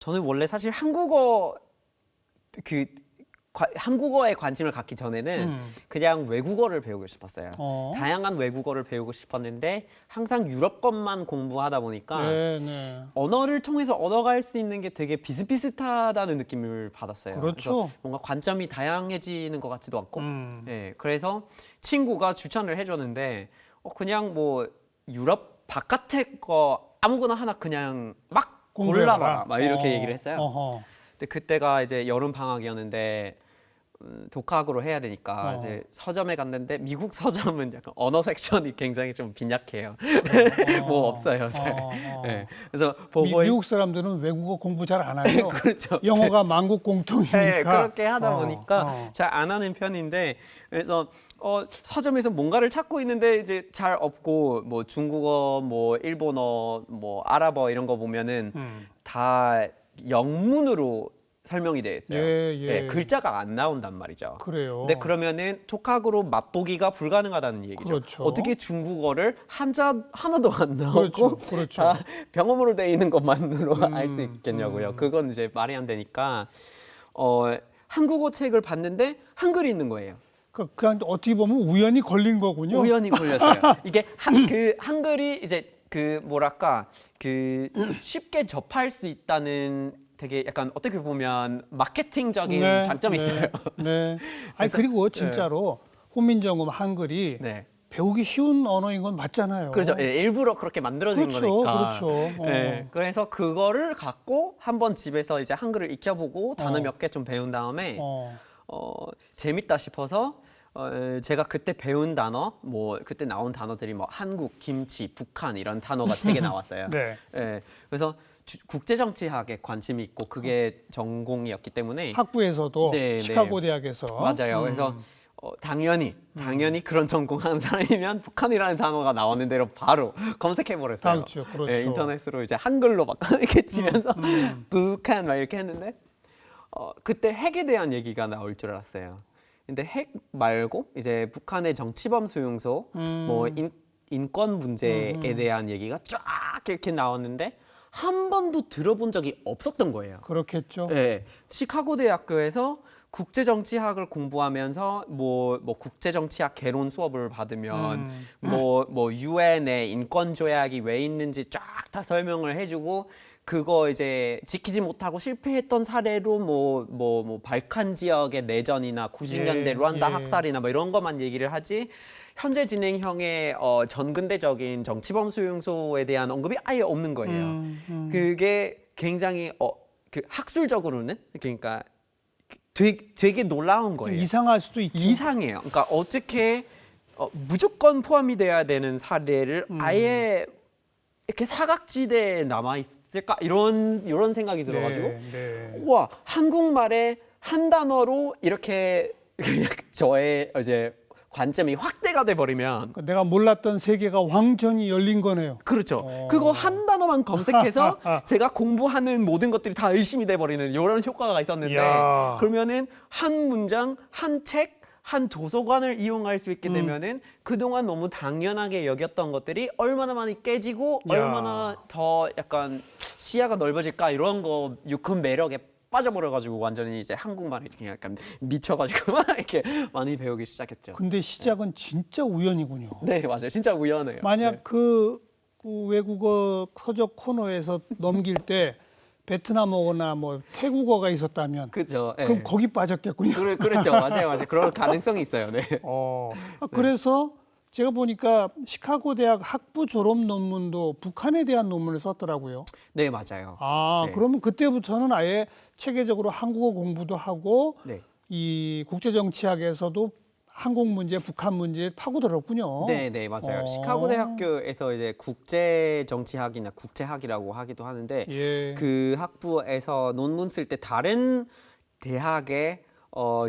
저는 원래 사실 그 한국어에 관심을 갖기 전에는 그냥 외국어를 배우고 싶었어요. 다양한 외국어를 배우고 싶었는데 항상 유럽권만 공부하다 보니까 네. 언어를 통해서 얻어갈 수 있는 게 되게 비슷비슷하다는 느낌을 받았어요. 그렇죠. 그래서 뭔가 관점이 다양해지는 것 같지도 않고 네, 그래서 친구가 추천을 해줬는데 그냥 뭐 유럽 바깥의 거 아무거나 하나 그냥 막 골라봐라 막 이렇게 얘기를 했어요. 어허. 근데 그때가 이제 여름 방학이었는데 독학으로 해야 되니까 이제 서점에 갔는데 미국 서점은 약간 언어 섹션이 굉장히 좀 빈약해요. 뭐 없어요, 잘. 네. 그래서 보고 미국 사람들은 외국어 공부 잘 안 하죠. 그렇죠. 영어가 만국 공통이니까. 네, 그렇게 하다 보니까 잘 안 하는 편인데 그래서 서점에서 뭔가를 찾고 있는데 이제 잘 없고 뭐 중국어, 뭐 일본어, 뭐 아랍어 이런 거 보면은 다 영문으로 설명이 되어 있어요. 네, 글자가 안 나온단 말이죠. 그래요. 근데 그러면은 독학으로 맛보기가 불가능하다는 얘기죠. 그렇죠. 어떻게 중국어를 한자 하나도 안 나오고 그렇죠. 다 병음으로 되어 있는 것만으로 알 수 있겠냐고요. 그건 이제 말이 안 되니까 한국어 책을 봤는데 한글이 있는 거예요. 그냥 어떻게 보면 우연히 걸린 거군요. 우연히 걸렸어요. 이게 한글이 이제 그 뭐랄까 그 쉽게 접할 수 있다는 되게 약간 어떻게 보면 마케팅적인 장점이 있어요. 네. 아니 그리고 진짜로 훈민정음 한글이 네. 배우기 쉬운 언어인 건 맞잖아요. 그렇죠. 예, 일부러 그렇게 만들어진 거니까. 그렇죠. 예, 그래서 그거를 갖고 한번 집에서 이제 한글을 익혀보고 단어 몇 개 좀 배운 다음에 재밌다 싶어서 제가 그때 배운 단어, 뭐 그때 나온 단어들이 뭐 한국, 김치, 북한 이런 단어가 책에 나왔어요. 네. 예, 그래서 국제정치학에 관심이 있고 그게 전공이었기 때문에 학부에서도 시카고 대학에서 맞아요. 그래서 당연히 그런 전공하는 사람이면 북한이라는 단어가 나오는 대로 바로 검색해 버렸어요. 그렇죠. 예, 인터넷으로 이제 한글로 막 이렇게 치면서 북한 막 이렇게 했는데 그때 핵에 대한 얘기가 나올 줄 알았어요. 근데 핵 말고 이제 북한의 정치범 수용소, 뭐 인권 문제에 대한 얘기가 쫙 이렇게 나왔는데 한 번도 들어본 적이 없었던 거예요. 그렇겠죠. 네, 시카고 대학교에서 국제정치학을 공부하면서 뭐 국제정치학 개론 수업을 받으면 뭐 유엔의 인권 조약이 왜 있는지 쫙 다 설명을 해주고 그거 이제 지키지 못하고 실패했던 사례로 뭐 발칸 지역의 내전이나 90년대 루안다 학살이나 뭐 이런 것만 얘기를 하지 현재 진행형의 전근대적인 정치범 수용소에 대한 언급이 아예 없는 거예요. 그게 굉장히 그 학술적으로는 그러니까 되게 놀라운 거예요. 이상할 수도 있죠. 이상해요. 그러니까 어떻게 무조건 포함이 돼야 되는 사례를 아예 이렇게 사각지대에 남아 있을까 이런 생각이 들어가지고 와 한국말에 한 단어로 이렇게 그냥 저의 이제 관점이 확대가 돼 버리면 내가 몰랐던 세계가 완전히 열린 거네요. 그렇죠. 그거 한 단어만 검색해서 제가 공부하는 모든 것들이 다 의심이 돼 버리는 이런 효과가 있었는데 그러면은 한 문장, 한 책, 한 도서관을 이용할 수 있게 되면은 그동안 너무 당연하게 여겼던 것들이 얼마나 많이 깨지고 얼마나 더 약간 시야가 넓어질까 이런 거 유큰 매력에 빠져버려가지고 완전히 이제 한국말이 그냥 약간 미쳐가지고 막 이렇게 많이 배우기 시작했죠. 근데 시작은 진짜 우연이군요. 네, 맞아요. 진짜 우연해요. 만약 그 외국어 서적 코너에서 넘길 때 베트남어나 뭐 태국어가 있었다면 그죠. 그럼 거기 빠졌겠군요. 그렇죠. 맞아요. 그런 가능성이 있어요. 네. 그래서 제가 보니까 시카고 대학 학부 졸업 논문도 북한에 대한 논문을 썼더라고요. 네, 맞아요. 네. 그러면 그때부터는 아예 체계적으로 한국어 공부도 하고 이 국제정치학에서도 한국 문제, 북한 문제에 파고들었군요. 네, 맞아요. 시카고 대학교에서 이제 국제정치학이나 국제학이라고 하기도 하는데 그 학부에서 논문 쓸 때 다른 대학의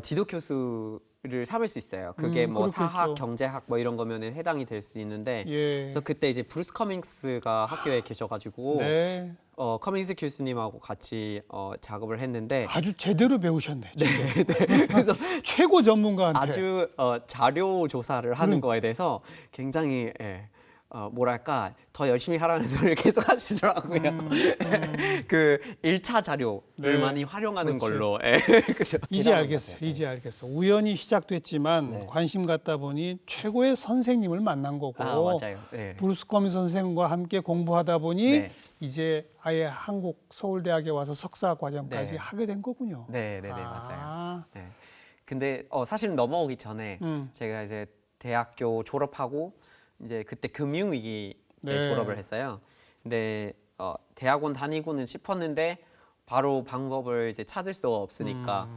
지도 교수를 삼을 수 있어요. 그게 뭐 그렇겠죠. 사학, 경제학 뭐 이런 거면은 해당이 될 수 있는데 그래서 그때 이제 브루스 커밍스가 학교에 계셔가지고 커밍스 교수님하고 같이 작업을 했는데 아주 제대로 배우셨네. 네. 그래서 최고 전문가한테 아주 자료 조사를 하는 거에 대해서 굉장히 뭐랄까 더 열심히 하라는 소리를 계속 하시더라고요. 그 1차 자료를 네. 많이 활용하는 그렇지. 걸로. 예. 그죠? 이제 알겠어요. 이제 알겠어. 우연히 시작됐지만 네. 관심 갖다 보니 최고의 선생님을 만난 거고 아, 맞아요. 네. 브루스 커민 선생과 함께 공부하다 보니 네. 이제 아예 한국 서울대학에 와서 석사 과정까지 네. 하게 된 거군요. 네, 네, 네, 아. 맞아요. 네. 근데 사실 넘어오기 전에 제가 이제 대학교 졸업하고 이제 그때 금융위기에 네. 졸업을 했어요. 근데 대학원 다니고는 싶었는데 바로 방법을 이제 찾을 수가 없으니까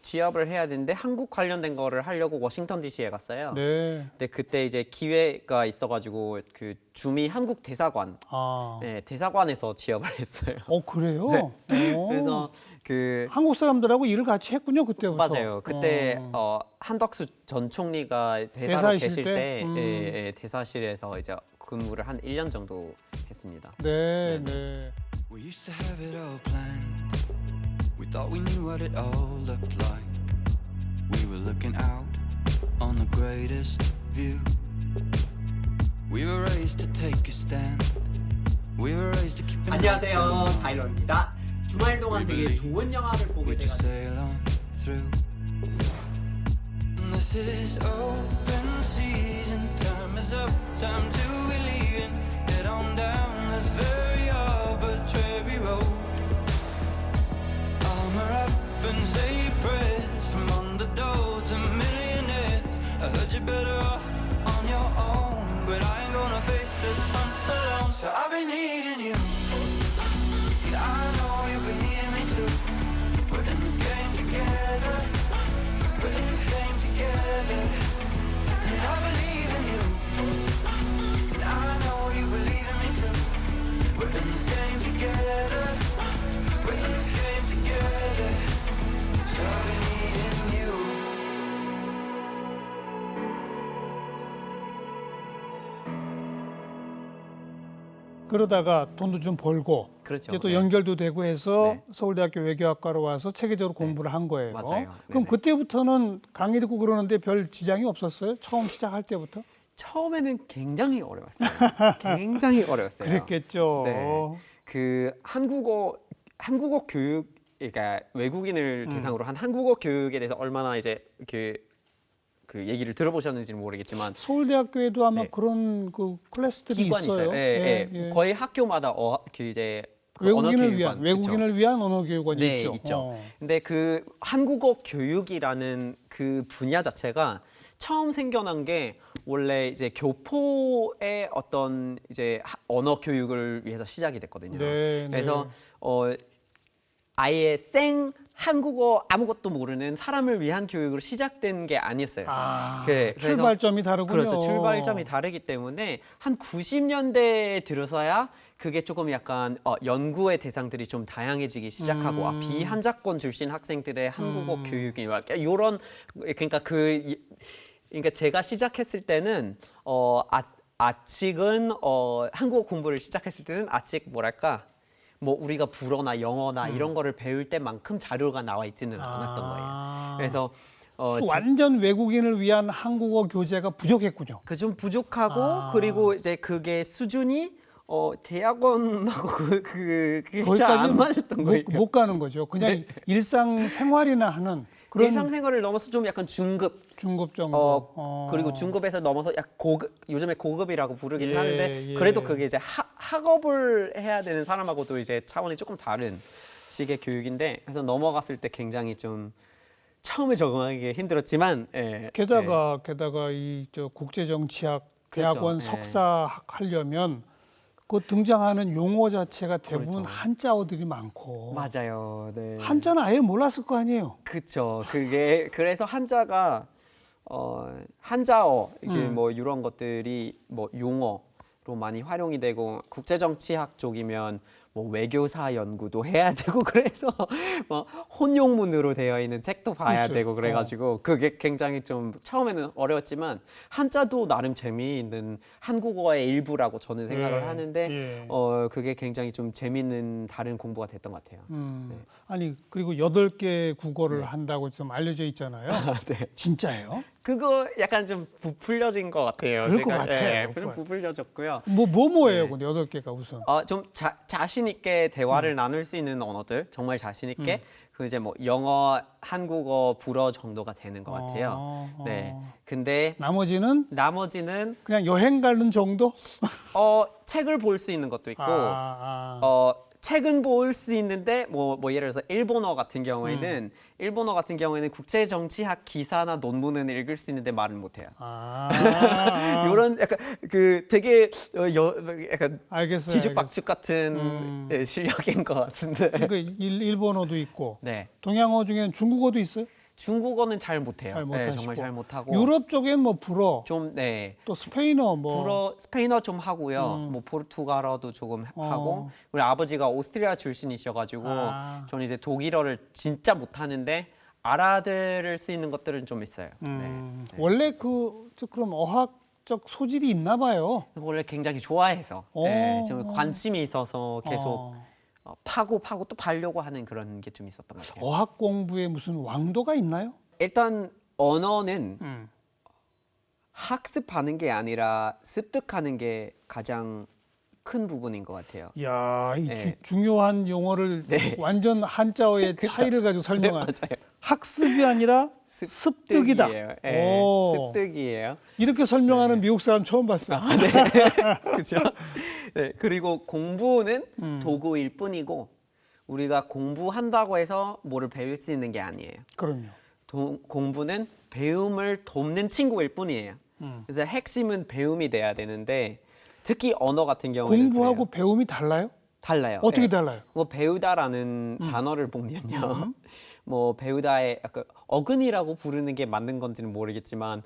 취업을 해야 되는데 한국 관련된 거를 하려고 워싱턴 DC에 갔어요. 네. 근데 그때 이제 기회가 있어가지고 그 주미 한국 대사관, 아. 네, 대사관에서 취업을 했어요. 그래요? 그래서 그 한국 사람들하고 일을 같이 했군요, 그때부터. 맞아요. 그때 한덕수 전 총리가 대사로 대사이실 계실 때? 때 예, 대사실에서 이제 근무를 한 1년 정도 했습니다. 네, 네. We used to have it all planned. We thought we knew what it all looked like. We were looking out on the greatest view. We were raised to take a stand. We were raised to keep an 안녕하세요, 타일러입니다. 주말 동안 되게 좋은 영화를 보게 We just 돼가지고 sail on through. And this is open season. Time is up. Time to be leaving. Head on down this very arbitrary road. Armor up and say prayers from underdogs to millionaires. I heard you're better off on your own, but I ain't gonna face this on alone. So I've been needing you, and I know you've been needing me too. We're in this game together. We're in this game together. And I believe in you, and I know you believe in me too. We're in this game together. We're in this game together. So I've been needing you. 그러다가 돈도 좀 벌고 그렇죠. 이제 또 네. 연결도 되고 해서 네. 서울대학교 외교학과로 와서 체계적으로 공부를 한 거예요. 맞아요. 그럼 네네. 그때부터는 강의 듣고 그러는데 별 지장이 없었어요? 처음 시작할 때부터? 처음에는 굉장히 어려웠어요. 굉장히 어려웠어요. 그랬겠죠. 네. 그 한국어 교육, 그러니까 외국인을 대상으로 한 한국어 교육에 대해서 얼마나 이제 그 얘기를 들어보셨는지는 모르겠지만 서울대학교에도 아마 네. 그런 그 클래스들이 기관이 있어요. 있어요. 예, 예. 거의 학교마다 그 이제 그 외국인을 언어 위한 교육원, 외국인을 위한 언어 교육원이 네, 있죠. 있죠. 근데 그 한국어 교육이라는 그 분야 자체가 처음 생겨난 게 원래 이제 교포의 어떤 이제 언어 교육을 위해서 시작이 됐거든요. 네, 그래서 아예 생 한국어 아무것도 모르는 사람을 위한 교육으로 시작된 게 아니었어요. 그래서 출발점이 다르군요. 그렇죠. 출발점이 다르기 때문에 한 90년대에 들어서야 그게 조금 약간 연구의 대상들이 좀 다양해지기 시작하고 비한자권 출신 학생들의 한국어 교육이 이런 그러니까 그러니까 제가 시작했을 때는 아직은 한국어 공부를 시작했을 때는 아직 뭐랄까 뭐 우리가 불어나 영어나 이런 거를 배울 때만큼 자료가 나와 있지는 않았던 거예요. 그래서 완전 외국인을 위한 한국어 교재가 부족했군요. 그 좀 부족하고 그리고 이제 그게 수준이 대학원하고 그게 잘 안 맞았던 거예요. 못 가는 거죠. 그냥 일상생활이나 하는 그런 일상생활을 넘어서 좀 약간 중급 정도. 그리고 중급에서 넘어서 약 고급, 요즘에 고급이라고 부르긴 예, 하는데 예. 그래도 그게 이제 학업을 해야 되는 사람하고도 이제 차원이 조금 다른 식의 교육인데 그래서 넘어갔을 때 굉장히 좀 처음에 적응하기 힘들었지만 게다가 이 국제정치학 대학원 그렇죠. 석사 하려면 그 등장하는 용어 자체가 대부분 그렇죠. 한자어들이 많고 맞아요. 네. 한자는 아예 몰랐을 거 아니에요. 그렇죠. 그게 그래서 한자가 한자어 이게 뭐 이런 것들이 뭐 용어로 많이 활용이 되고 국제정치학 쪽이면 뭐 외교사 연구도 해야 되고 그래서 뭐 혼용문으로 되어 있는 책도 봐야 글쎄요. 되고 그래가지고 그게 굉장히 좀 처음에는 어려웠지만 한자도 나름 재미있는 한국어의 일부라고 저는 생각을 하는데 그게 굉장히 좀 재미있는 다른 공부가 됐던 것 같아요. 아니 그리고 8개 국어를 한다고 좀 알려져 있잖아요. 네. 진짜예요? 그거 약간 좀 부풀려진 것 같아요. 그럴 것 같아요. 예, 좀 부풀려졌고요. 뭐예요? 네. 근데 8개가 우선. 좀 자신 있게 대화를 나눌 수 있는 언어들, 정말 자신 있게 그 이제 뭐 영어, 한국어, 불어 정도가 되는 것 같아요. 네. 근데 나머지는 그냥 여행 가는 정도? 책을 볼 수 있는 것도 있고, 아. 책은 볼 수 있는데 뭐 예를 들어서 일본어 같은 경우에는 국제 정치학 기사나 논문은 읽을 수 있는데 말은 못 해요. 이런 약간 그 되게 약간 알겠어요. 지죽박죽 같은 실력인 것 같은데. 그러니까 일본어도 있고. 네. 동양어 중에는 중국어도 있어요? 중국어는 잘 못해요. 잘 네, 못하시고. 정말 잘 못하고. 유럽 쪽엔 뭐 불어, 좀 네. 또 스페인어 뭐. 불어 스페인어 좀 하고요. 뭐 포르투갈어도 조금 하고. 우리 아버지가 오스트리아 출신이셔가지고 저는 이제 독일어를 진짜 못하는데 알아들을 수 있는 것들은 좀 있어요. 네. 원래 그럼 어학적 소질이 있나 봐요. 원래 굉장히 좋아해서 좀 관심이 있어서 계속 파고 또 파려고 하는 그런 게 좀 있었던 것 같아요. 어학 공부에 무슨 왕도가 있나요? 일단 언어는 학습하는 게 아니라 습득하는 게 가장 큰 부분인 것 같아요. 이야, 이 네. 중요한 용어를 네. 완전 한자어의 차이를 가지고 설명한 맞아요. 학습이 아니라 습득이다. 습득이에요. 오. 습득이에요. 이렇게 설명하는 미국 사람 처음 봤어. 그렇죠. 네, 그리고 공부는 도구일 뿐이고 우리가 공부한다고 해서 뭐를 배울 수 있는 게 아니에요. 그럼요. 공부는 배움을 돕는 친구일 뿐이에요. 그래서 핵심은 배움이 돼야 되는데 특히 언어 같은 경우는 공부하고 그래요. 배움이 달라요? 달라요. 어떻게 네. 달라요? 뭐 배우다라는 단어를 보면요. 뭐 배우다의 약간 어근이라고 부르는 게 맞는 건지는 모르겠지만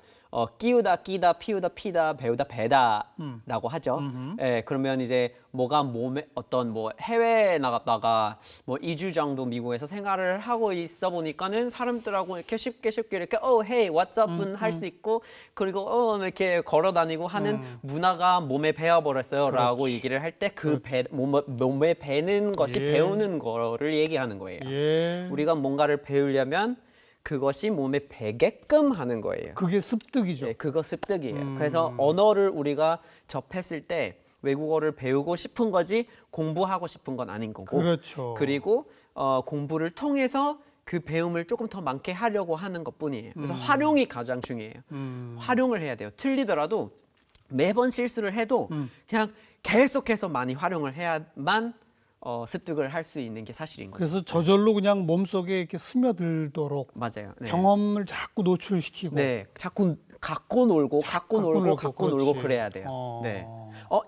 끼우다, 끼다, 피우다, 피다, 배우다, 배다라고 하죠. 예, 그러면 이제 뭐가 몸에 어떤 뭐 해외에 나갔다가 뭐 2주 정도 미국에서 생활을 하고 있어 보니까는 사람들하고 이렇게 쉽게 이렇게 hey, what's up은 할 수 있고 그리고 이렇게 걸어 다니고 하는 문화가 몸에 배어버렸어요라고 얘기를 할 때 그 몸에 배는 것이 배우는 거를 얘기하는 거예요. 예. 우리가 뭔가를 배우려면 그것이 몸에 배게끔 하는 거예요. 그게 습득이죠. 네, 그거 습득이에요. 그래서 언어를 우리가 접했을 때 외국어를 배우고 싶은 거지 공부하고 싶은 건 아닌 거고. 그렇죠. 그리고 공부를 통해서 그 배움을 조금 더 많게 하려고 하는 것뿐이에요. 그래서 활용이 가장 중요해요. 활용을 해야 돼요. 틀리더라도 매번 실수를 해도 그냥 계속해서 많이 활용을 해야만 습득을 할 수 있는 게 사실인 거예요. 그래서 저절로 그냥 몸속에 이렇게 스며들도록 맞아요. 네. 경험을 자꾸 노출시키고. 네, 자꾸 갖고 놀고 그렇지. 그래야 돼요. 네.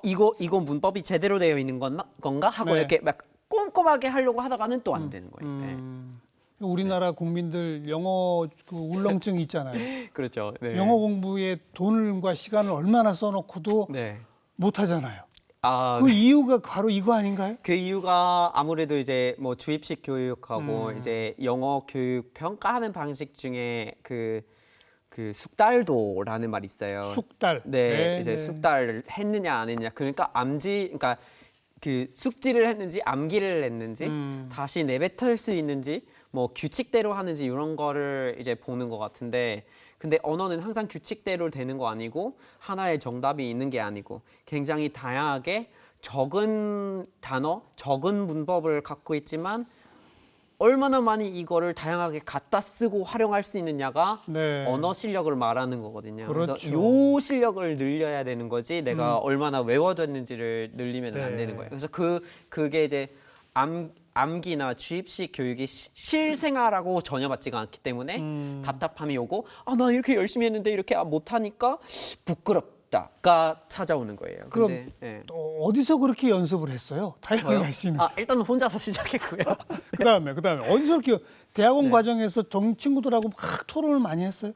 이거 문법이 제대로 되어 있는 건가 하고 네. 이렇게 막 꼼꼼하게 하려고 하다가는 또 안 되는 거예요. 네. 우리나라 국민들 영어 그 울렁증이 있잖아요. 그렇죠. 네. 영어 공부에 돈과 시간을 얼마나 써놓고도 네. 못 하잖아요. 아, 그 이유가 바로 이거 아닌가요? 그 이유가 아무래도 이제 뭐 주입식 교육하고 이제 영어 교육 평가하는 방식 중에 그 숙달도라는 말이 있어요. 숙달. 네, 이제 숙달을 했느냐 안 했느냐. 그러니까 그러니까 그 숙지를 했는지 암기를 했는지 다시 내뱉을 수 있는지 뭐 규칙대로 하는지 이런 거를 이제 보는 것 같은데 근데 언어는 항상 규칙대로 되는 거 아니고 하나의 정답이 있는 게 아니고 굉장히 다양하게 적은 단어, 적은 문법을 갖고 있지만 얼마나 많이 이거를 다양하게 갖다 쓰고 활용할 수 있느냐가 네. 언어 실력을 말하는 거거든요. 그렇죠. 그래서 요 실력을 늘려야 되는 거지 내가 얼마나 외워뒀는지를 늘리면 안 네. 되는 거예요. 그래서 그게 이제 암기나 주입식 교육이 실생활하고 전혀 맞지가 않기 때문에 답답함이 오고 나 이렇게 열심히 했는데 이렇게 못하니까 부끄럽다가 찾아오는 거예요. 그럼 근데, 네. 어디서 그렇게 연습을 했어요? 다양한 씨는. 일단 혼자서 시작했고요. 그다음에 어디서 이렇게 대학원 네. 과정에서 친구들하고 막 토론을 많이 했어요?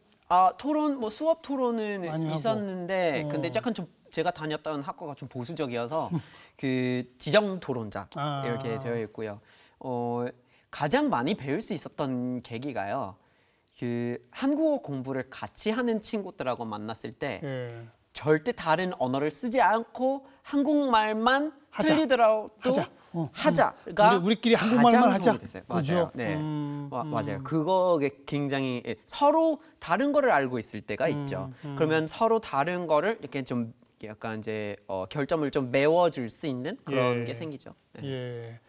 토론 뭐 수업 토론은 많이 있었는데 하고. 근데 약간 좀 제가 다녔던 학과가 좀 보수적이어서 그 지정 토론자 이렇게 되어 있고요. 가장 많이 배울 수 있었던 계기가요. 그 한국어 공부를 같이 하는 친구들하고 만났을 때 절대 다른 언어를 쓰지 않고 한국말만 하자. 틀리더라도 하자. 하자가 우리끼리 한국말만 가장 하자. 도움이 됐어요. 그죠? 맞아요. 네. 맞아요. 그거에 굉장히 서로 다른 거를 알고 있을 때가 있죠. 그러면 서로 다른 거를 이렇게 좀 약간 이제 결점을 좀 메워줄 수 있는 그런 게 생기죠. 네. 예. 네.